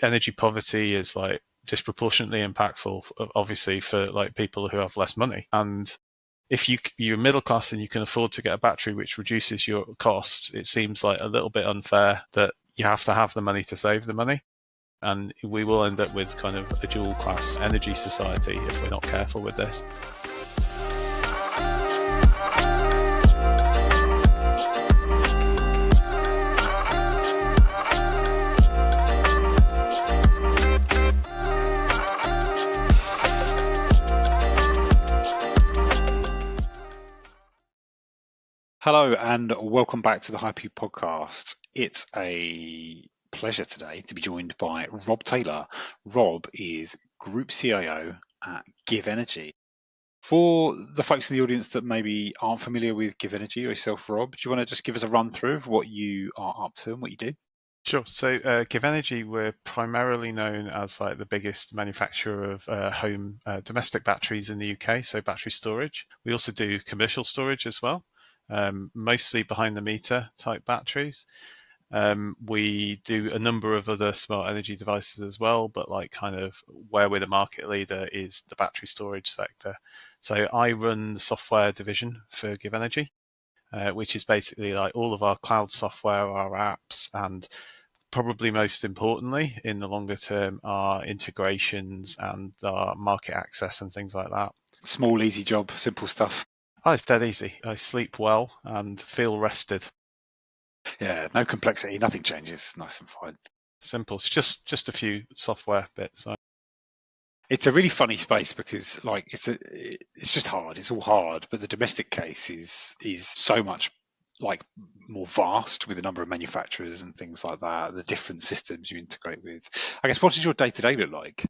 energy poverty is like disproportionately impactful, obviously, for like people who have less money. And if you're middle class and you can afford to get a battery which reduces your costs, it seems like a little bit unfair that you have to have the money to save the money. And we will end up with kind of a dual class energy society if we're not careful with this. Hello and welcome back to the Hypercube Podcast. It's a pleasure today to be joined by Rob Taylor. Rob is Group CIO at GivEnergy. For the folks in the audience that maybe aren't familiar with GivEnergy or yourself, Rob, do you want to just give us a run through of what you are up to and what you do? Sure. So GivEnergy, we're primarily known as like the biggest manufacturer of home domestic batteries in the UK, so battery storage. We also do commercial storage as well. Mostly behind the meter type batteries. We do a number of other smart energy devices as well, but like kind of where we're the market leader is the battery storage sector. So I run the software division for GivEnergy, which is basically like all of our cloud software, our apps, and probably most importantly in the longer term, our integrations and our market access and things like that. Small, easy job, simple stuff. Oh, it's dead easy. I sleep well and feel rested. Yeah, no complexity, nothing changes, nice and fine. Simple. It's just a few software bits. It's a really funny space because like it's just hard. It's all hard, but the domestic case is so much like more vast with the number of manufacturers and things like that, the different systems you integrate with. I guess what does your day-to-day look like?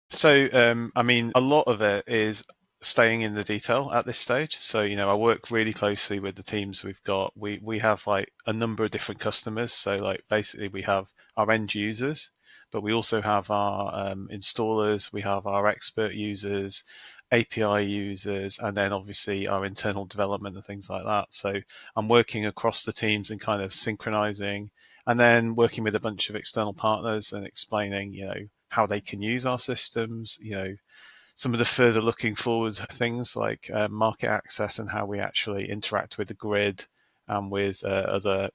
So, I mean, a lot of it is staying in the detail at this stage. So, I work really closely with the teams we've got. We have like a number of different customers. So like basically we have our end users, but we also have our installers, we have our expert users, API users, and then obviously our internal development and things like that. So I'm working across the teams and kind of synchronizing and then working with a bunch of external partners and explaining, how they can use our systems, some of the further looking forward things like market access and how we actually interact with the grid and with other,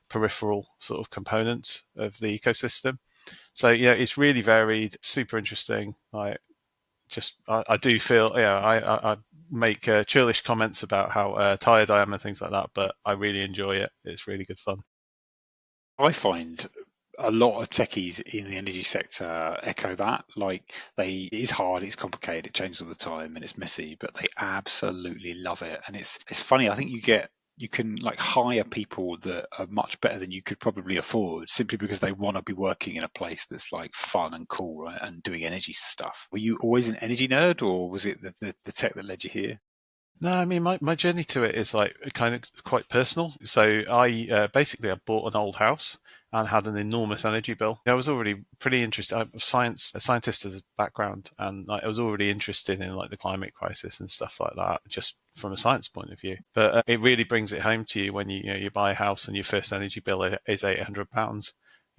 peripheral sort of components of the ecosystem. So, it's really varied, super interesting. I do feel, I make churlish comments about how tired I am and things like that, but I really enjoy it. It's really good fun. I find a lot of techies in the energy sector echo that. Like it is hard, it's complicated, it changes all the time, and it's messy, but they absolutely love it. And it's funny. I think you can like hire people that are much better than you could probably afford simply because they want to be working in a place that's like fun and cool, right, and doing energy stuff. Were you always an energy nerd, or was it the tech that led you here? No, I mean, my journey to it is like kind of quite personal. So I bought an old house and had an enormous energy bill. I was already pretty interested. I'm a scientist as a background, and like, I was already interested in like the climate crisis and stuff like that, just from a science point of view. But it really brings it home to you when you buy a house and your first energy bill is £800.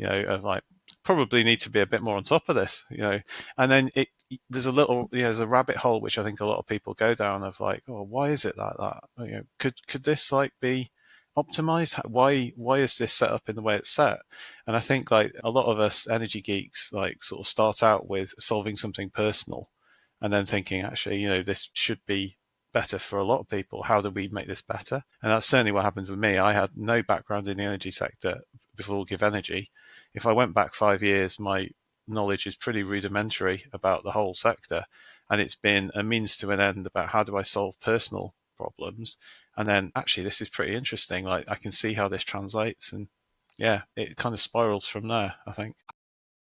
Of like probably need to be a bit more on top of this, and then there's there's a rabbit hole which I think a lot of people go down of like, oh, why is it like that? Could this like be optimized? Why is this set up in the way it's set? And I think like a lot of us energy geeks like sort of start out with solving something personal and then thinking actually, this should be better for a lot of people. How do we make this better? And that's certainly what happened with me. I had no background in the energy sector before GivEnergy. If I went back 5 years, my knowledge is pretty rudimentary about the whole sector. And it's been a means to an end about how do I solve personal problems. And then actually, this is pretty interesting. Like I can see how this translates. And yeah, it kind of spirals from there, I think.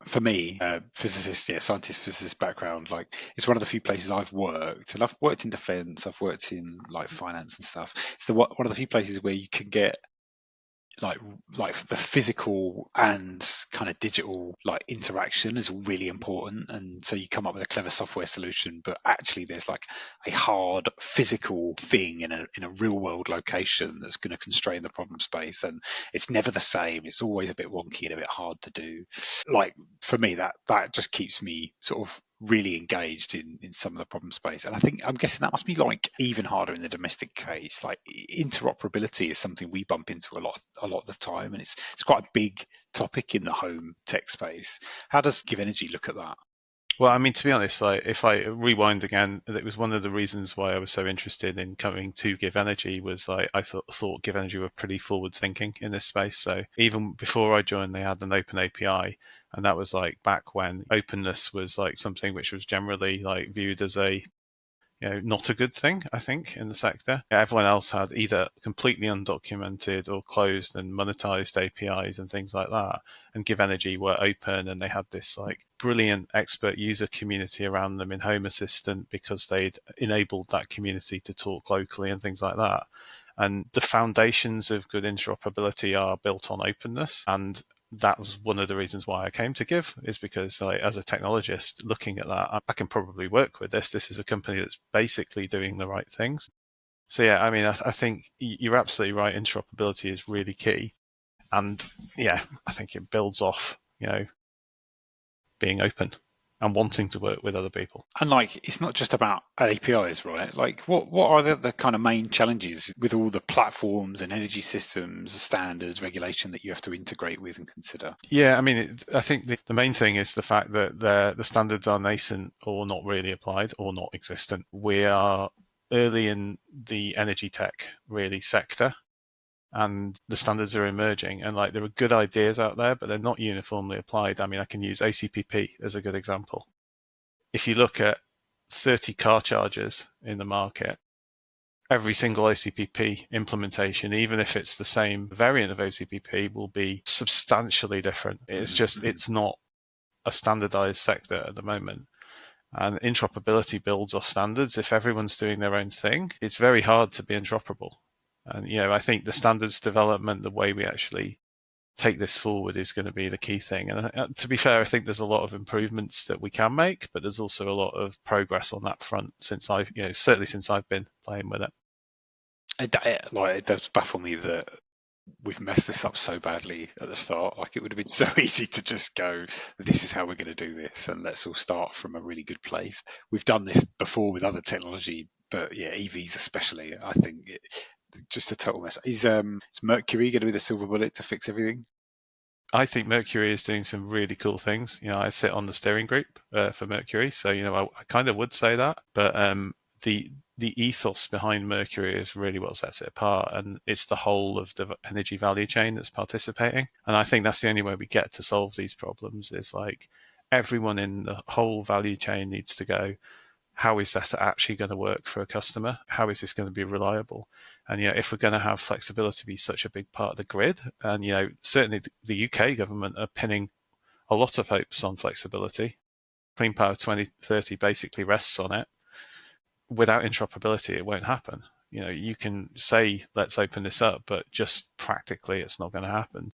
For me, scientist, physicist background, like it's one of the few places I've worked, and I've worked in defence, I've worked in like finance and stuff. It's one of the few places where you can get like the physical and kind of digital like interaction is really important, and so you come up with a clever software solution, but actually there's like a hard physical thing in a real world location that's going to constrain the problem space, and it's never the same. It's always a bit wonky and a bit hard to do. Like for me, that just keeps me sort of really engaged in some of the problem space. And I'm guessing that must be like even harder in the domestic case. Like interoperability is something we bump into a lot of the time, and it's quite a big topic in the home tech space. How does GivEnergy look at that? Well, I mean, to be honest, like if I rewind again, it was one of the reasons why I was so interested in coming to GivEnergy was like I thought GivEnergy were pretty forward thinking in this space. So even before I joined, they had an open API, and that was like back when openness was like something which was generally like viewed as a not a good thing, I think, in the sector. Everyone else had either completely undocumented or closed and monetized APIs and things like that. And GivEnergy were open, and they had this like brilliant expert user community around them in Home Assistant because they'd enabled that community to talk locally and things like that. And the foundations of good interoperability are built on openness. And that was one of the reasons why I came to Give, is because like, as a technologist looking at that, I can probably work with this. This is a company that's basically doing the right things. So yeah, I mean, I think you're absolutely right. Interoperability is really key. And yeah, I think it builds off, being open and wanting to work with other people. And like, it's not just about APIs, right? Like, what are the kind of main challenges with all the platforms and energy systems, standards, regulation that you have to integrate with and consider? Yeah, I mean, I think the main thing is the fact that the standards are nascent or not really applied or not existent. We are early in the energy tech really sector, and the standards are emerging, and like there are good ideas out there, but they're not uniformly applied. I mean, I can use ACPP as a good example. If you look at 30 car chargers in the market, every single OCPP implementation, even if it's the same variant of OCPP, will be substantially different. It's not a standardized sector at the moment. And interoperability builds off standards. If everyone's doing their own thing, it's very hard to be interoperable. And, I think the standards development, the way we actually take this forward is going to be the key thing. And to be fair, I think there's a lot of improvements that we can make, but there's also a lot of progress on that front certainly since I've been playing with it. It does baffle me that we've messed this up so badly at the start. Like, it would have been so easy to just go, this is how we're going to do this, and let's all start from a really good place. We've done this before with other technology, but yeah, EVs especially, I think just a total mess. Is Mercury going to be the silver bullet to fix everything? I think Mercury is doing some really cool things. I sit on the steering group for Mercury, so I kind of would say that. But the ethos behind Mercury is really what sets it apart, and it's the whole of the energy value chain that's participating. And I think that's the only way we get to solve these problems. Is like everyone in the whole value chain needs to go, how is that actually going to work for a customer? How is this going to be reliable? And if we're going to have flexibility be such a big part of the grid, and certainly the UK government are pinning a lot of hopes on flexibility. Clean Power 2030 basically rests on it. Without interoperability, it won't happen. You can say let's open this up, but just practically, it's not going to happen.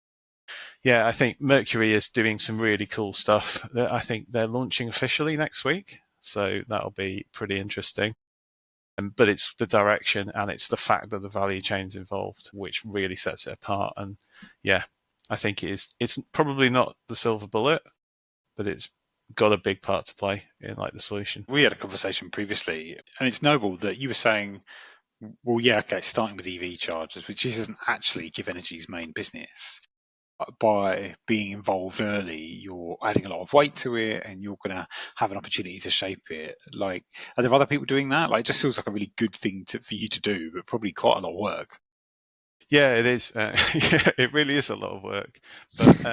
Yeah, I think Mercury is doing some really cool stuff. I think they're launching officially next week, so that'll be pretty interesting. But it's the direction and it's the fact that the value chain's involved, which really sets it apart. And yeah, I think it's probably not the silver bullet, but it's got a big part to play in like the solution. We had a conversation previously, and it's noble that you were saying, well, yeah, okay, starting with EV chargers, which isn't actually GivEnergy's main business. By being involved early, you're adding a lot of weight to it, and you're going to have an opportunity to shape it. Like, are there other people doing that? Like, it just feels like a really good thing for you to do, but probably quite a lot of work. Yeah, it is. Yeah, it really is a lot of work. But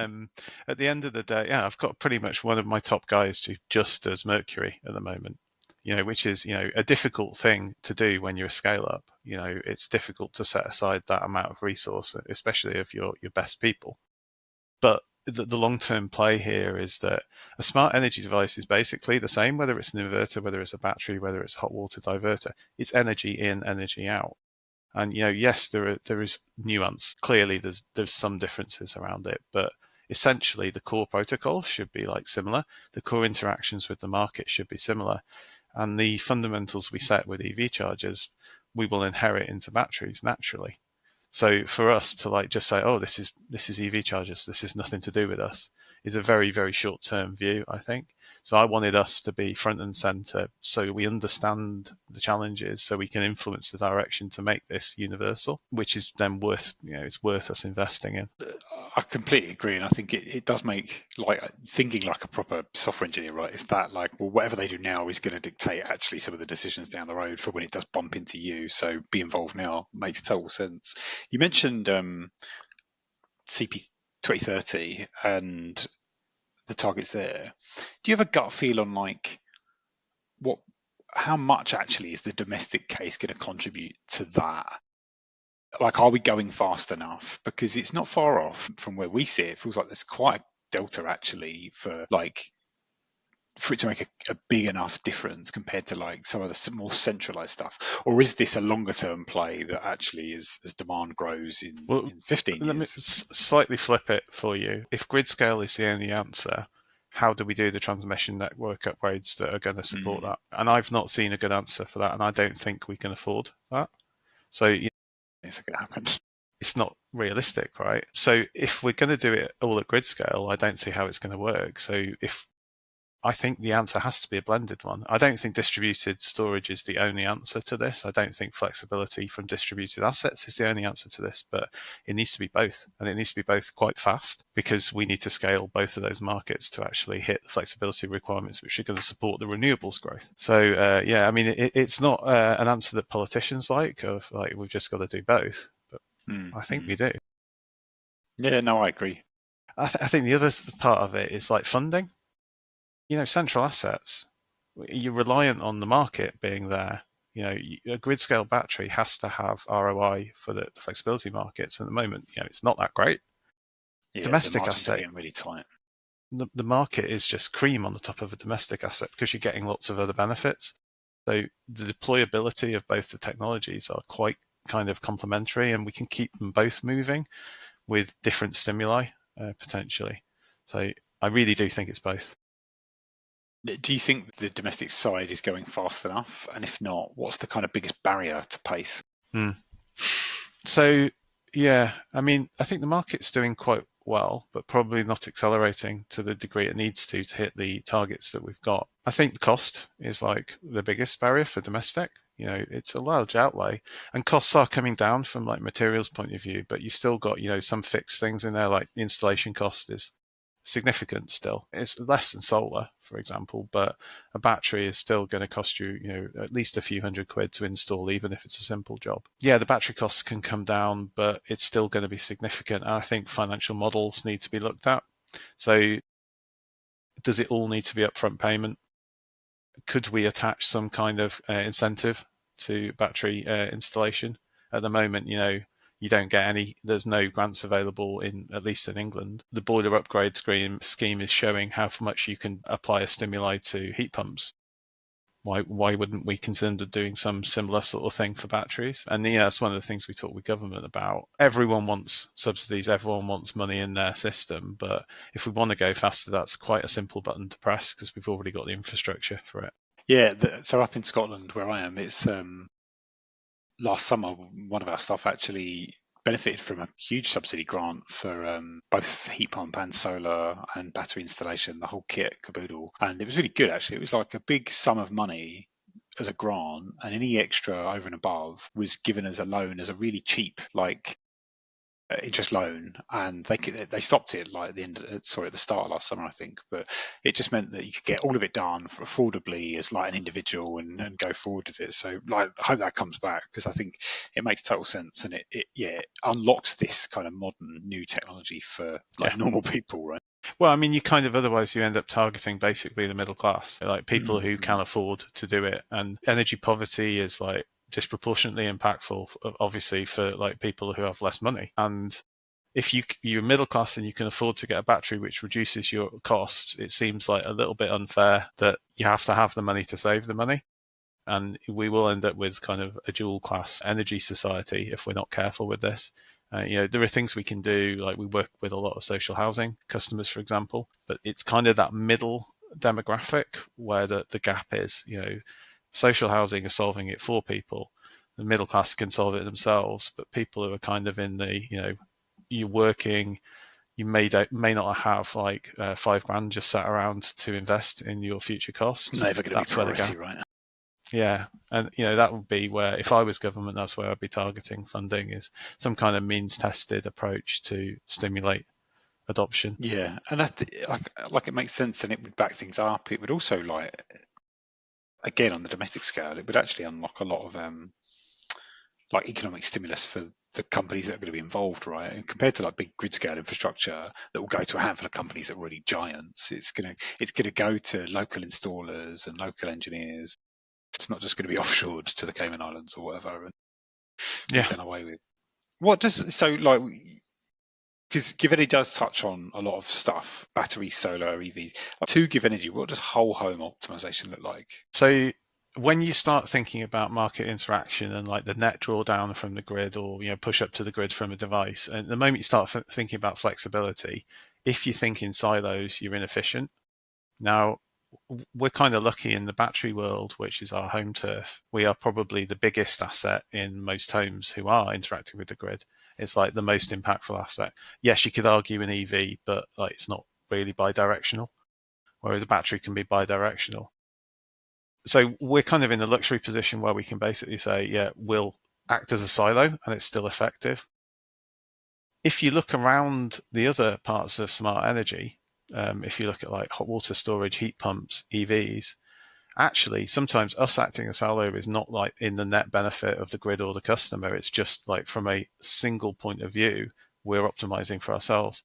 at the end of the day, yeah, I've got pretty much one of my top guys who just does Mercury at the moment. Which is a difficult thing to do when you're a scale up. It's difficult to set aside that amount of resource, especially of your best people. But the long-term play here is that a smart energy device is basically the same, whether it's an inverter, whether it's a battery, whether it's a hot water diverter. It's energy in, energy out. And yes, there is nuance. Clearly, there's some differences around it, but essentially the core protocol should be like similar. The core interactions with the market should be similar, and the fundamentals we set with EV chargers, we will inherit into batteries naturally. So for us to like just say, oh, this is EV chargers, this is nothing to do with us, is a very, very short term view, I think. So I wanted us to be front and center so we understand the challenges, so we can influence the direction to make this universal, which is then it's worth us investing in. I completely agree, and I think it does make like thinking like a proper software engineer, right? It's that like, well, whatever they do now is going to dictate actually some of the decisions down the road for when it does bump into you. So be involved now makes total sense. You mentioned CP 2030 and the targets there. Do you have a gut feel on like how much actually is the domestic case going to contribute to that? Like, are we going fast enough? Because it's not far off from where we sit. It feels like there's quite a delta actually for it to make a big enough difference compared to like some of the more centralized stuff. Or is this a longer term play that actually is as demand grows in 15 let me years? slightly flip it for you. If grid scale is the only answer, how do we do the transmission network upgrades that are going to support that? And I've not seen a good answer for that, and I don't think we can afford that. So It's going to happen. It's not realistic, right? So if we're going to do it all at grid scale, I don't see how it's going to work. So I think the answer has to be a blended one. I don't think distributed storage is the only answer to this. I don't think flexibility from distributed assets is the only answer to this, but it needs to be both. And it needs to be both quite fast because we need to scale both of those markets to actually hit the flexibility requirements, which are going to support the renewables growth. So, I mean, it's not an answer that politicians of like, we've just got to do both, but I think we do. Yeah, no, I agree. I think the other part of it is like funding. Central assets, you're reliant on the market being there. A grid scale battery has to have ROI for the flexibility markets. At the moment, it's not that great. Yeah, domestic asset, getting really tight. The market is just cream on the top of a domestic asset because you're getting lots of other benefits. So the deployability of both the technologies are quite kind of complementary, and we can keep them both moving with different stimuli potentially. So I really do think it's both. Do you think the domestic side is going fast enough? And if not, what's the kind of biggest barrier to pace? So, yeah, I mean, I think the market's doing quite well, but probably not accelerating to the degree it needs to hit the targets that we've got. I think the cost is like the biggest barrier for domestic. It's a large outlay, and costs are coming down from like materials point of view, but you've still got, some fixed things in there, like the installation cost is significant still. It's less than solar, for example, but a battery is still going to cost you, at least a few £100 to install, even if it's a simple job. Yeah, the battery costs can come down, but it's still going to be significant. And I think financial models need to be looked at. So does it all need to be upfront payment? Could we attach some kind of incentive to battery installation? At the moment, you don't get any. There's no grants available at least in England. The boiler upgrade scheme is showing how much you can apply a stimuli to heat pumps. Why wouldn't we consider doing some similar sort of thing for batteries? And that's one of the things we talk with government about. Everyone wants subsidies, everyone wants money in their system, but if we want to go faster, that's quite a simple button to press because we've already got the infrastructure for it. Yeah, so up in Scotland where I am, it's last summer one of our staff actually benefited from a huge subsidy grant for both heat pump and solar and battery installation, the whole kit caboodle. And it was really good, actually. It was like a big sum of money as a grant, and any extra over and above was given as a loan as a really cheap, like interest loan, and they stopped it like at the start of last summer, I think. But it just meant that you could get all of it done affordably as like an individual and go forward with it. So like, I hope that comes back because I think it makes total sense, and it unlocks this kind of modern new technology for like normal people, right? Well, I mean, otherwise you end up targeting basically the middle class, like people who can afford to do it. And energy poverty is like disproportionately impactful, obviously, for like people who have less money. And if you're middle class and you can afford to get a battery which reduces your costs, it seems like a little bit unfair that you have to have the money to save the money. And we will end up with kind of a dual class energy society if we're not careful with this. There are things we can do, like we work with a lot of social housing customers, for example, but it's kind of that middle demographic where the gap is. Social housing is solving it for people. The middle class can solve it themselves, but people who are kind of in the, you're working, you may not have like £5,000 just sat around to invest in your future costs. It's never going to be priority, right? Yeah, and that would be where, if I was government, that's where I'd be targeting funding, is some kind of means-tested approach to stimulate adoption. Yeah, and like it makes sense, and it would back things up. It would also, like, again, on the domestic scale, it would actually unlock a lot of like economic stimulus for the companies that are going to be involved, right? And compared to like big grid scale infrastructure that will go to a handful of companies that are already giants, it's gonna go to local installers and local engineers. It's not just going to be offshored to the Cayman Islands or whatever and be done away with. Because GivEnergy does touch on a lot of stuff, battery, solar, EVs. To GivEnergy, what does whole home optimization look like? So when you start thinking about market interaction and like the net drawdown from the grid, or push up to the grid from a device, and the moment you start thinking about flexibility, if you think in silos, you're inefficient. Now, we're kind of lucky in the battery world, which is our home turf. We are probably the biggest asset in most homes who are interacting with the grid. It's like the most impactful asset. Yes, you could argue an EV, but like it's not really bi-directional, whereas a battery can be bi-directional. So we're kind of in a luxury position where we can basically say, yeah, we'll act as a silo and it's still effective. If you look around the other parts of smart energy, if you look at like hot water storage, heat pumps, EVs, actually sometimes us acting as silo is not like in the net benefit of the grid or the customer. It's just like from a single point of view, we're optimizing for ourselves.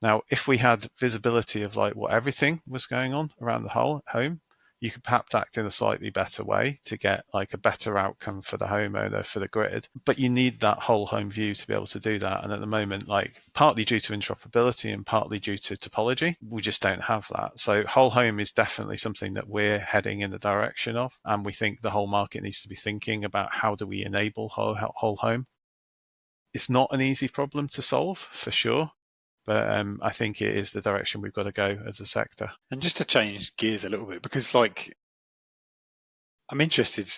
Now, if we had visibility of like what everything was going on around the whole home, you could perhaps act in a slightly better way to get like a better outcome for the homeowner, for the grid. But you need that whole home view to be able to do that. And at the moment, like partly due to interoperability and partly due to topology, we just don't have that. So whole home is definitely something that we're heading in the direction of. And we think the whole market needs to be thinking about how do we enable whole home. It's not an easy problem to solve, for sure. But I think it is the direction we've got to go as a sector. And just to change gears a little bit, because like I'm interested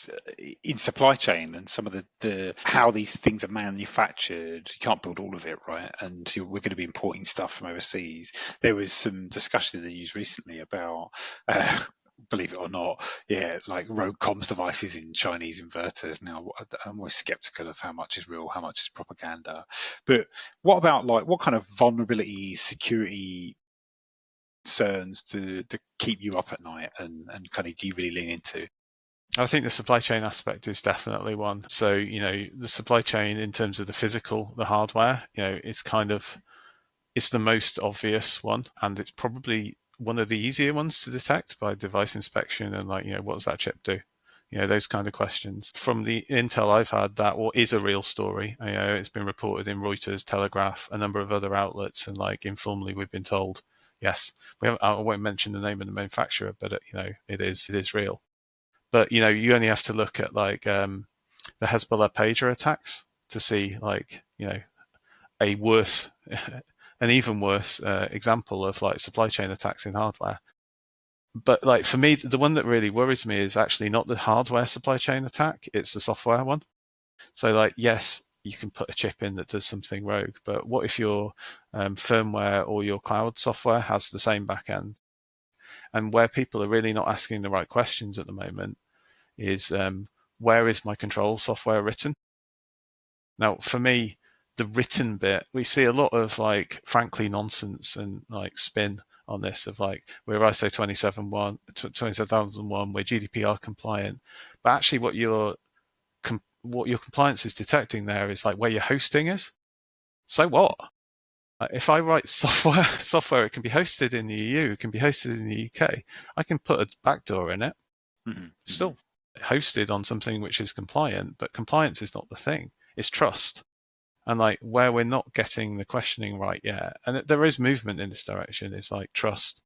in supply chain and some of the how these things are manufactured. You can't build all of it, right? And we're going to be importing stuff from overseas. There was some discussion in the news recently about believe it or not, like rogue comms devices in Chinese inverters. Now, I'm always skeptical of how much is real, how much is propaganda. But what about like what kind of vulnerabilities, security concerns to keep you up at night, and kind of do you really lean into? I think the supply chain aspect is definitely one. So, the supply chain in terms of the physical, the hardware, it's the most obvious one, and it's probably one of the easier ones to detect by device inspection and like, what does that chip do? Those kind of questions. From the intel I've had, that is a real story. It's been reported in Reuters, Telegraph, a number of other outlets, and like informally we've been told, yes, I won't mention the name of the manufacturer, but it is real. But you only have to look at like the Hezbollah pager attacks to see like a worse, an even worse example of like supply chain attacks in hardware. But like for me, the one that really worries me is actually not the hardware supply chain attack; it's the software one. So like, yes, you can put a chip in that does something rogue, but what if your firmware or your cloud software has the same backend? And where people are really not asking the right questions at the moment is where is my control software written? Now, for me, the written bit, we see a lot of like, frankly, nonsense and like spin on this of like, we're ISO 27001, we're GDPR compliant. But actually what your compliance is detecting there is like where your hosting is. So what? If I write software, it can be hosted in the EU, it can be hosted in the UK. I can put a backdoor in it. Mm-hmm. Still hosted on something which is compliant, but compliance is not the thing. It's trust. And like where we're not getting the questioning right yet, and there is movement in this direction, is like trust.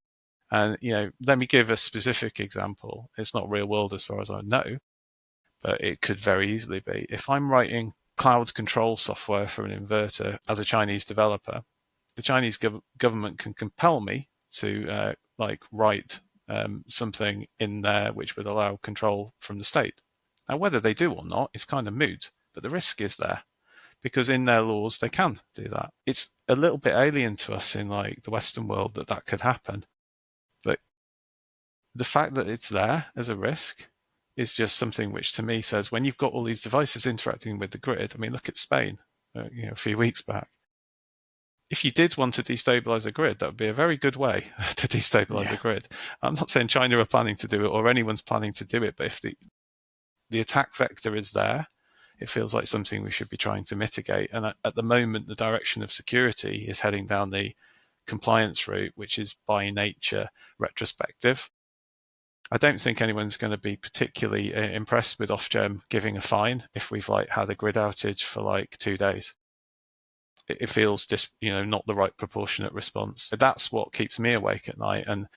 And let me give a specific example. It's not real world as far as I know, but it could very easily be. If I'm writing cloud control software for an inverter as a Chinese developer, the Chinese government can compel me to write something in there which would allow control from the state. Now, whether they do or not is kind of moot, but the risk is there because in their laws they can do that. It's a little bit alien to us in like the Western world that could happen, but the fact that it's there as a risk is just something which to me says when you've got all these devices interacting with the grid. I mean, look at Spain, a few weeks back. If you did want to destabilize a grid, that would be a very good way to destabilize a grid. I'm not saying China are planning to do it or anyone's planning to do it, but if the attack vector is there, it feels like something we should be trying to mitigate. And at the moment, the direction of security is heading down the compliance route, which is by nature retrospective. I don't think anyone's going to be particularly impressed with Ofgem giving a fine if we've had a grid outage for 2 days. It feels just not the right proportionate response. That's what keeps me awake at night. And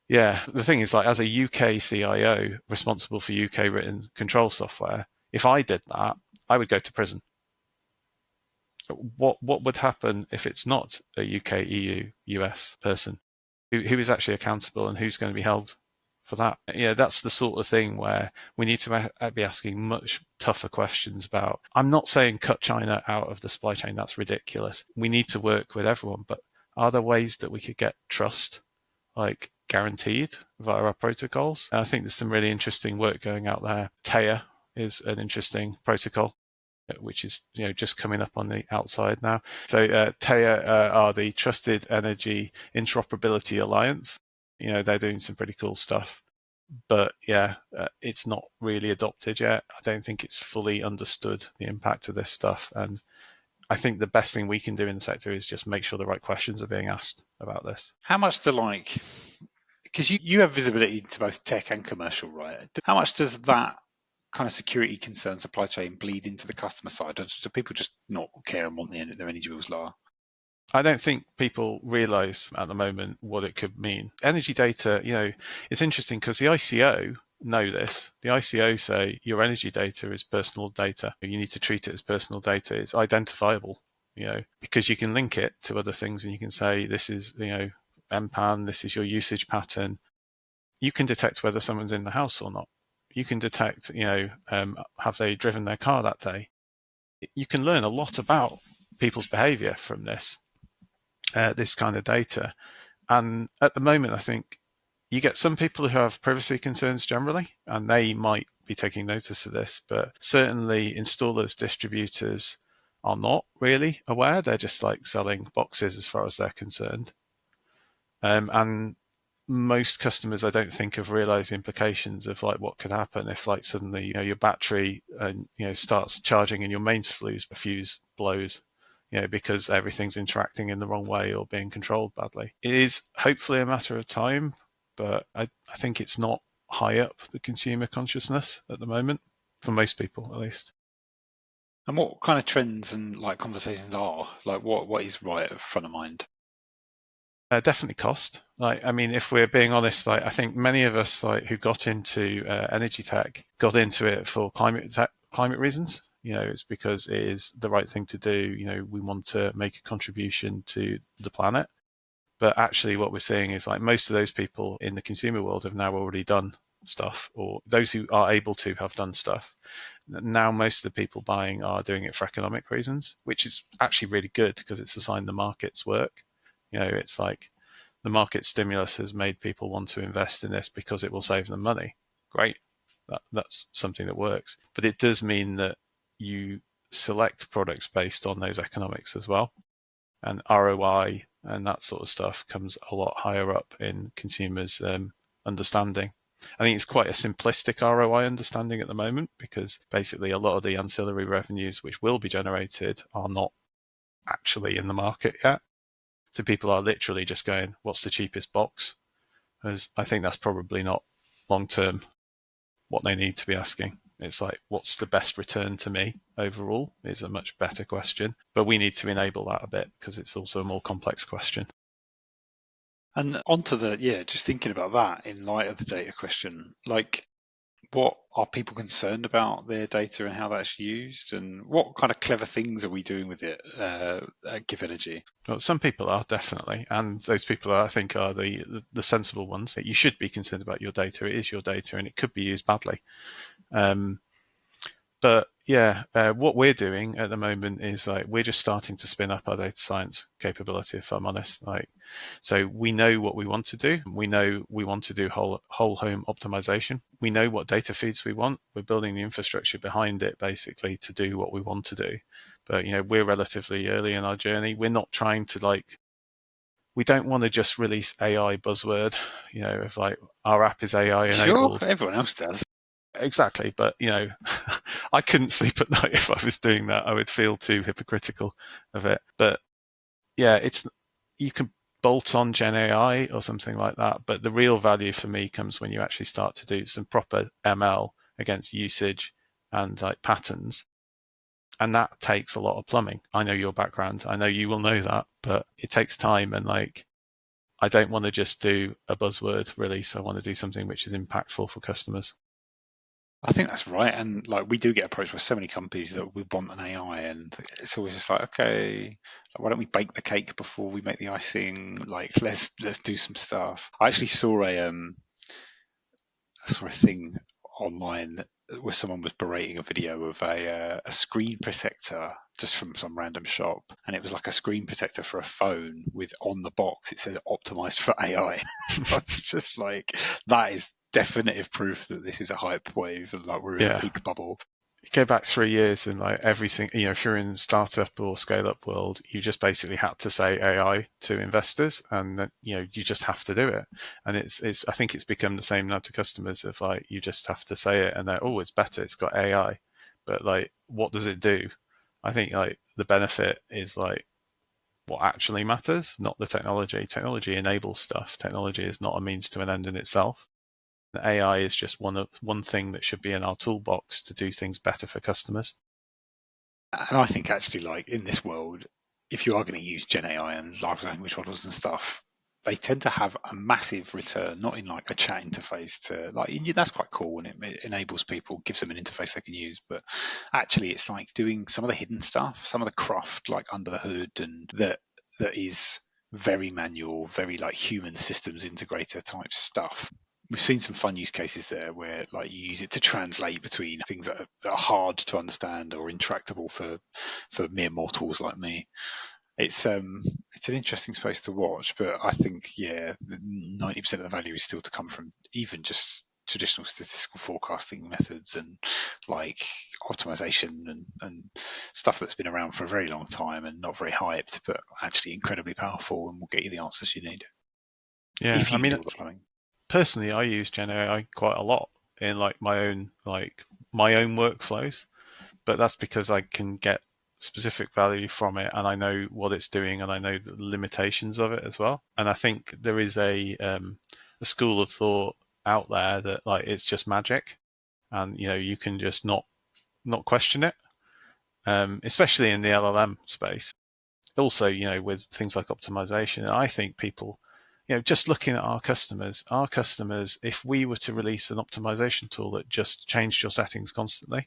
yeah, the thing is, as a UK CIO responsible for UK written control software, if I did that, I would go to prison. What would happen if it's not a UK, EU, US person? Who is actually accountable and who's going to be held for that? Yeah, that's the sort of thing where we need to be asking much tougher questions about. I'm not saying cut China out of the supply chain. That's ridiculous. We need to work with everyone, but are there ways that we could get trust guaranteed via our protocols? And I think there's some really interesting work going out there. TEIA is an interesting protocol, which is just coming up on the outside now. So TEIA are the Trusted Energy Interoperability Alliance. They're doing some pretty cool stuff. But yeah, it's not really adopted yet. I don't think it's fully understood the impact of this stuff. And I think the best thing we can do in the sector is just make sure the right questions are being asked about this. How much because you have visibility into both tech and commercial, right? How much does that kind of security concern supply chain bleed into the customer side? Or do people just not care and want their energy bills lower? I don't think people realize at the moment what it could mean. Energy data, it's interesting because the ICO know this. The ICO say your energy data is personal data. You need to treat it as personal data. It's identifiable, because you can link it to other things and you can say, this is, MPAN, this is your usage pattern. You can detect whether someone's in the house or not. You can detect, have they driven their car that day? You can learn a lot about people's behavior from this kind of data. And at the moment, I think you get some people who have privacy concerns generally, and they might be taking notice of this, but certainly installers, distributors are not really aware. They're just selling boxes as far as they're concerned. And most customers, I don't think, have realized the implications of what could happen if suddenly your battery starts charging and your mains fuse blows, because everything's interacting in the wrong way or being controlled badly. It is hopefully a matter of time, but I think it's not high up the consumer consciousness at the moment, for most people at least. And what kind of trends and conversations are what is right at front of mind? Definitely cost. If we're being honest, I think many of us who got into energy tech got into it for climate reasons. It's because it is the right thing to do. We want to make a contribution to the planet. But actually what we're seeing is most of those people in the consumer world have now already done stuff, or those who are able to have done stuff. Now most of the people buying are doing it for economic reasons, which is actually really good because it's a sign the markets work. It's the market stimulus has made people want to invest in this because it will save them money. Great. That's something that works. But it does mean that you select products based on those economics as well. And ROI and that sort of stuff comes a lot higher up in consumers' understanding. I think it's quite a simplistic ROI understanding at the moment because basically a lot of the ancillary revenues which will be generated are not actually in the market yet. So people are literally just going, what's the cheapest box? Because I think that's probably not long-term what they need to be asking. It's what's the best return to me overall is a much better question. But we need to enable that a bit because it's also a more complex question. And onto just thinking about that in light of the data question, what are people concerned about their data and how that's used, and what kind of clever things are we doing with it at GivEnergy? Well, some people are definitely, and those people I think are the sensible ones. You should be concerned about your data. It is your data, and it could be used badly. But yeah, what we're doing at the moment is like we're just starting to spin up our data science capability. If I'm honest, so we know what we want to do. We know we want to do whole home optimization. We know what data feeds we want. We're building the infrastructure behind it basically to do what we want to do. But we're relatively early in our journey. We're not trying to we don't want to just release AI buzzword. If our app is AI Sure, enabled. everyone else does. Exactly, but I couldn't sleep at night if I was doing that. I would feel too hypocritical of it. But yeah, you can bolt on Gen AI or something like that, but the real value for me comes when you actually start to do some proper ML against usage and patterns, and that takes a lot of plumbing. I know your background. I know you will know that, but it takes time, and I don't want to just do a buzzword release. I want to do something which is impactful for customers. I think that's right, and we do get approached by so many companies that we want an AI, and it's always just okay, why don't we bake the cake before we make the icing? Let's do some stuff. I actually saw a thing online where someone was berating a video of a screen protector just from some random shop, and it was like a screen protector for a phone with on the box it says optimized for AI. I was just like, that is definitive proof that this is a hype wave and we're in a Yeah. peak bubble. You go back 3 years and everything, if you're in startup or scale up world, you just basically had to say AI to investors, and you just have to do it. And it's I think it's become the same now to customers of you just have to say it, and they're, oh, it's better, it's got AI. But what does it do? I think the benefit is what actually matters, not the technology. Technology enables stuff. Technology is not a means to an end in itself. AI is just one thing that should be in our toolbox to do things better for customers. And I think actually, in this world, if you are going to use Gen AI and large language models and stuff, they tend to have a massive return, not in a chat interface to that's quite cool and it enables people, gives them an interface they can use. But actually, it's doing some of the hidden stuff, some of the craft, under the hood, and that is very manual, very human systems integrator type stuff. We've seen some fun use cases there where you use it to translate between things that are hard to understand or intractable for mere mortals like me. It's an interesting space to watch, but I think 90% of the value is still to come from even just traditional statistical forecasting methods and optimization and stuff that's been around for a very long time and not very hyped, but actually incredibly powerful and will get you the answers you need. Yeah, If you can do all the plumbing. Personally, I use Gen AI quite a lot in my own workflows, but that's because I can get specific value from it, and I know what it's doing, and I know the limitations of it as well. And I think there is a school of thought out there that it's just magic, and you can just not question it, especially in the LLM space. Also, with things like optimization, I think people, just looking at our customers, if we were to release an optimization tool that just changed your settings constantly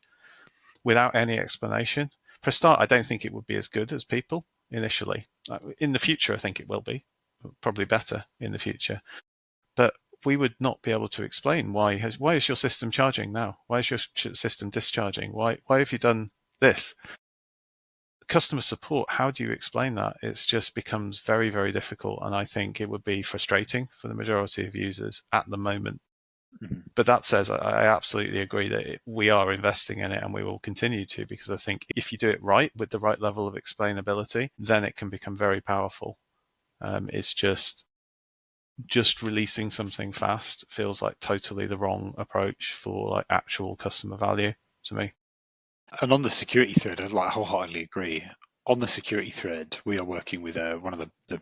without any explanation, for a start, I don't think it would be as good as people initially. In the future, I think it will be probably better in the future, but we would not be able to explain why is your system charging now? Why is your system discharging? Why have you done this? Customer support, how do you explain that? It just becomes very, very difficult, and I think it would be frustrating for the majority of users at the moment. Mm-hmm. But that says, I absolutely agree that we are investing in it, and we will continue to, because I think if you do it right with the right level of explainability, then it can become very powerful. It's just releasing something fast feels like totally the wrong approach for actual customer value to me. And on the security thread, I wholeheartedly agree. On the security thread, we are working with one of the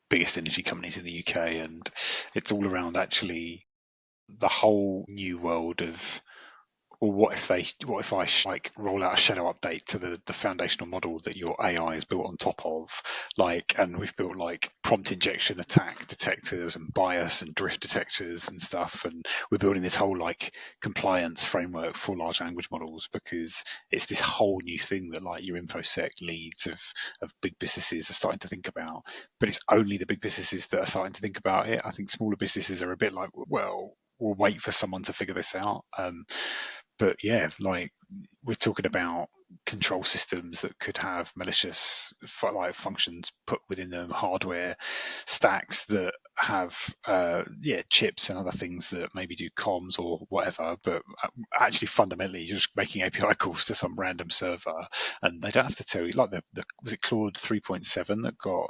biggest energy companies in the UK, and it's all around actually the whole new world of well, what if I like roll out a shadow update to the foundational model that your AI is built on top of, like, and we've built like prompt injection attack detectors and bias and drift detectors and stuff, and we're building this whole like compliance framework for large language models because it's this whole new thing that like your infosec leads of big businesses are starting to think about, but it's only the big businesses that are starting to think about it. I think smaller businesses are a bit like, well, we'll wait for someone to figure this out. But yeah, like we're talking about control systems that could have malicious like functions put within them, hardware stacks that have chips and other things that maybe do comms or whatever, but actually fundamentally you're just making API calls to some random server, and they don't have to tell you. Like the was it Claude 3.7 that got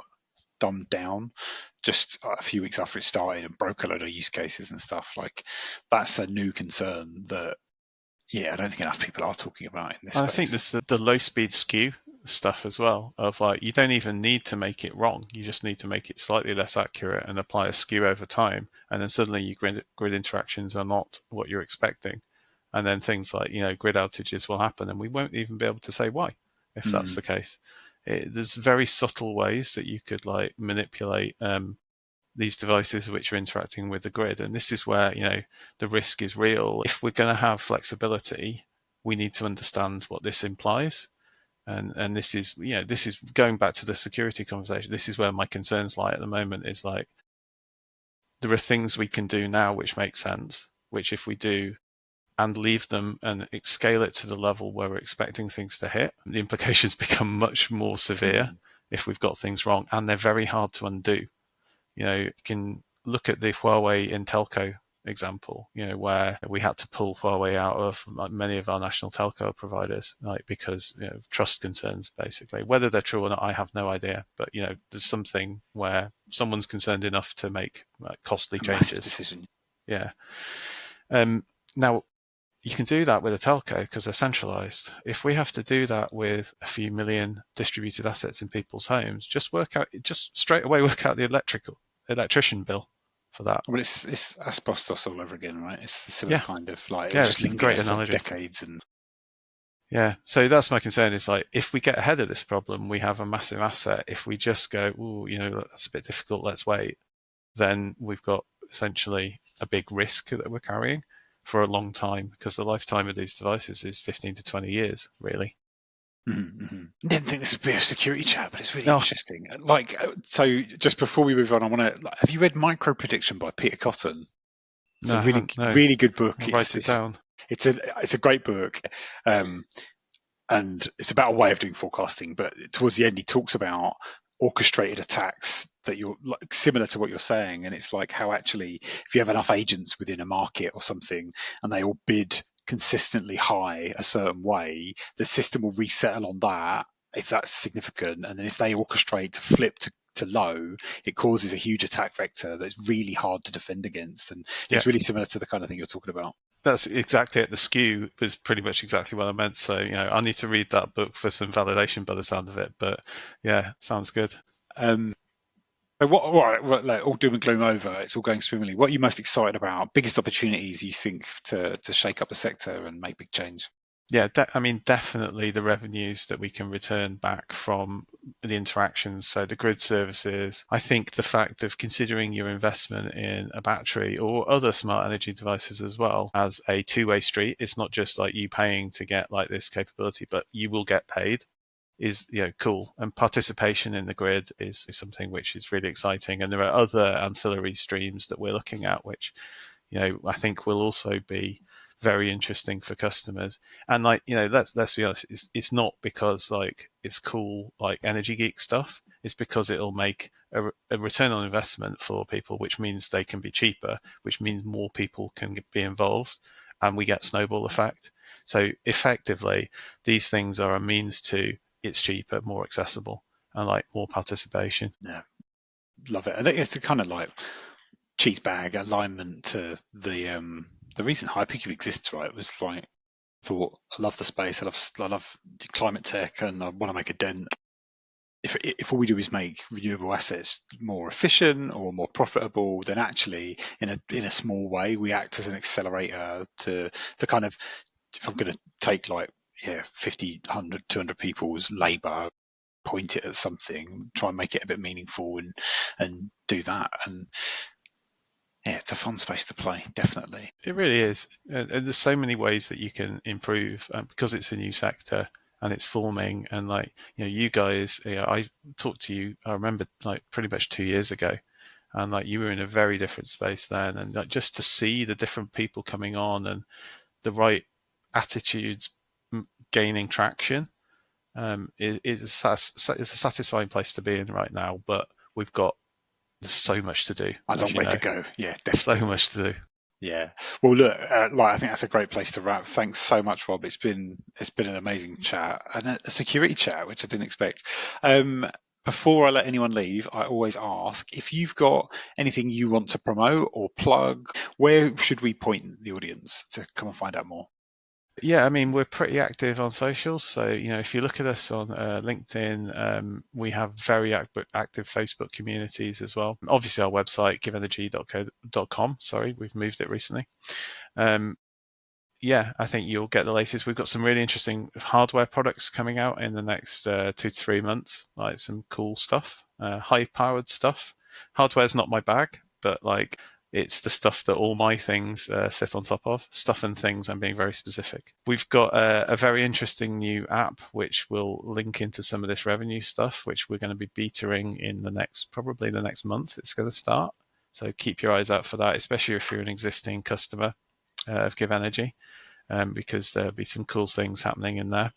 dumbed down just a few weeks after it started and broke a load of use cases and stuff. Like that's a new concern that I don't think enough people are talking about in this And I space. think there's the low speed skew stuff as well, of like you don't even need to make it wrong, you just need to make it slightly less accurate and apply a skew over time, and then suddenly your grid interactions are not what you're expecting, and then things like grid outages will happen and we won't even be able to say why if that's the case. There's very subtle ways that you could like manipulate these devices which are interacting with the grid, and this is where the risk is real. If we're going to have flexibility, we need to understand what this implies, and this is going back to the security conversation. This is where my concerns lie at the moment, is like there are things we can do now which make sense, which if we do and leave them and scale it to the level where we're expecting things to hit, the implications become much more severe if we've got things wrong, and they're very hard to undo. You can look at the Huawei Intelco example, where we had to pull Huawei out of many of our national telco providers, like because of trust concerns, basically. Whether they're true or not, I have no idea. But there's something where someone's concerned enough to make costly changes. Massive decision. Yeah. Now, you can do that with a telco because they're centralized. If we have to do that with a few million distributed assets in people's homes, just straight away work out the electrician bill for that. Well, it's asbestos all over again, right? It's the similar kind of like it it's just a great for analogy. Decades and so that's my concern. Is like if we get ahead of this problem, we have a massive asset. If we just go, that's a bit difficult, let's wait, then we've got essentially a big risk that we're carrying for a long time, because the lifetime of these devices is 15 to 20 years, really. I didn't think this would be a security chat, but it's really interesting. Like, so just before we move on, I want to. Have you read Micro Prediction by Peter Cotton? It's a really good book. I'll write it down. It's a great book, and it's about a way of doing forecasting. But towards the end, he talks about orchestrated attacks that you're like, similar to what you're saying, and it's like how actually if you have enough agents within a market or something and they all bid consistently high a certain way, the system will resettle on that if that's significant, and then if they orchestrate to flip to low, it causes a huge attack vector that's really hard to defend against, and it's really similar to the kind of thing you're talking about. That's exactly it. The skew was pretty much exactly what I meant. So, I need to read that book for some validation by the sound of it. But yeah, sounds good. So like, all doom and gloom over, it's all going swimmingly. What are you most excited about? Biggest opportunities you think to shake up the sector and make big change? Yeah, definitely the revenues that we can return back from the interactions. So the grid services, I think the fact of considering your investment in a battery or other smart energy devices as well as a two-way street, it's not just like you paying to get like this capability, but you will get paid, is cool. And participation in the grid is something which is really exciting. And there are other ancillary streams that we're looking at, which I think will also be very interesting for customers. And like let's be honest, it's not because like it's cool like energy geek stuff. It's because it'll make a return on investment for people, which means they can be cheaper, which means more people can be involved, and we get snowball effect. So effectively, these things are a means to it's cheaper, more accessible, and like more participation. Yeah, love it. I think it's a kind of like cheese bag alignment to the reason Hypercube exists, right? Was like thought I love the space, I love climate tech, and I want to make a dent. If all we do is make renewable assets more efficient or more profitable, then actually in a small way we act as an accelerator to kind of if I'm going to take 50, 100, 200 people's labour, point it at something, try and make it a bit meaningful and do that. And yeah, it's a fun space to play, definitely. It really is. And there's so many ways that you can improve because it's a new sector and it's forming. And you guys, I talked to you, I remember pretty much 2 years ago, and you were in a very different space then. And just to see the different people coming on and the right attitudes gaining traction, it's a satisfying place to be in right now. But there's so much to do. A long way to go. Yeah, definitely. So much to do. Yeah. Well, look, I think that's a great place to wrap. Thanks so much, Rob. It's been an amazing chat and a security chat, which I didn't expect. Before I let anyone leave, I always ask if you've got anything you want to promote or plug, where should we point the audience to come and find out more? Yeah, I mean, we're pretty active on socials. So, if you look at us on LinkedIn, we have very active Facebook communities as well. Obviously, our website, GivEnergy.com. Sorry, we've moved it recently. Yeah, I think you'll get the latest. We've got some really interesting hardware products coming out in the next 2 to 3 months, some cool stuff, high-powered stuff. Hardware's not my bag, but it's the stuff that all my things sit on top of. Stuff and things, I'm being very specific. We've got a very interesting new app which will link into some of this revenue stuff, which we're going to be betaing in probably the next month. It's going to start. So keep your eyes out for that, especially if you're an existing customer of GivEnergy, because there'll be some cool things happening in there.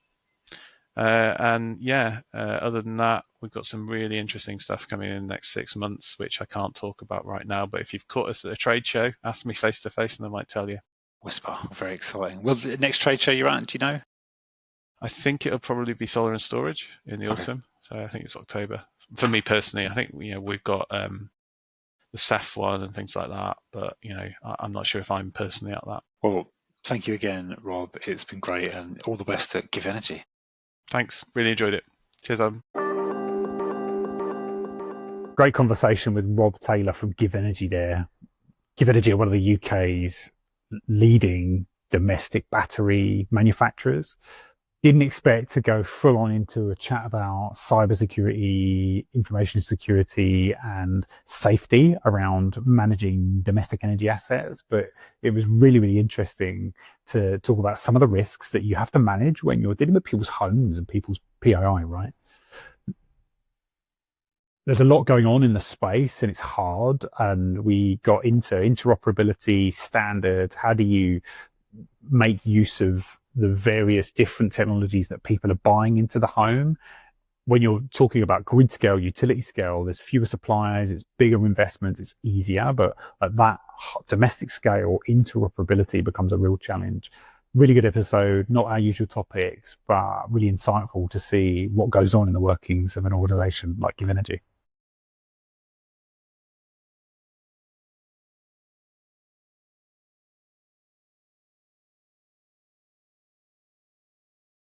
Other than that, we've got some really interesting stuff coming in the next 6 months, which I can't talk about right now. But if you've caught us at a trade show, ask me face to face and I might tell you. Whisper, very exciting. Well, the next trade show you're at, do you know? I think it'll probably be solar and storage in the autumn. So I think it's October. For me personally, I think we've got the SEF one and things like that. But I'm not sure if I'm personally at that. Well, thank you again, Rob. It's been great, and all the best at GivEnergy. Thanks. Really enjoyed it. Cheers, Adam. Great conversation with Rob Taylor from GivEnergy there. GivEnergy are one of the UK's leading domestic battery manufacturers. Didn't expect to go full on into a chat about cybersecurity, information security, and safety around managing domestic energy assets. But it was really, really interesting to talk about some of the risks that you have to manage when you're dealing with people's homes and people's PII, right? There's a lot going on in the space and it's hard. And we got into interoperability standards. How do you make use of the various different technologies that people are buying into the home? When you're talking about grid scale, utility scale, there's fewer suppliers, it's bigger investments, it's easier, but at that domestic scale, interoperability becomes a real challenge. Really good episode, not our usual topics, but really insightful to see what goes on in the workings of an organization like GivEnergy.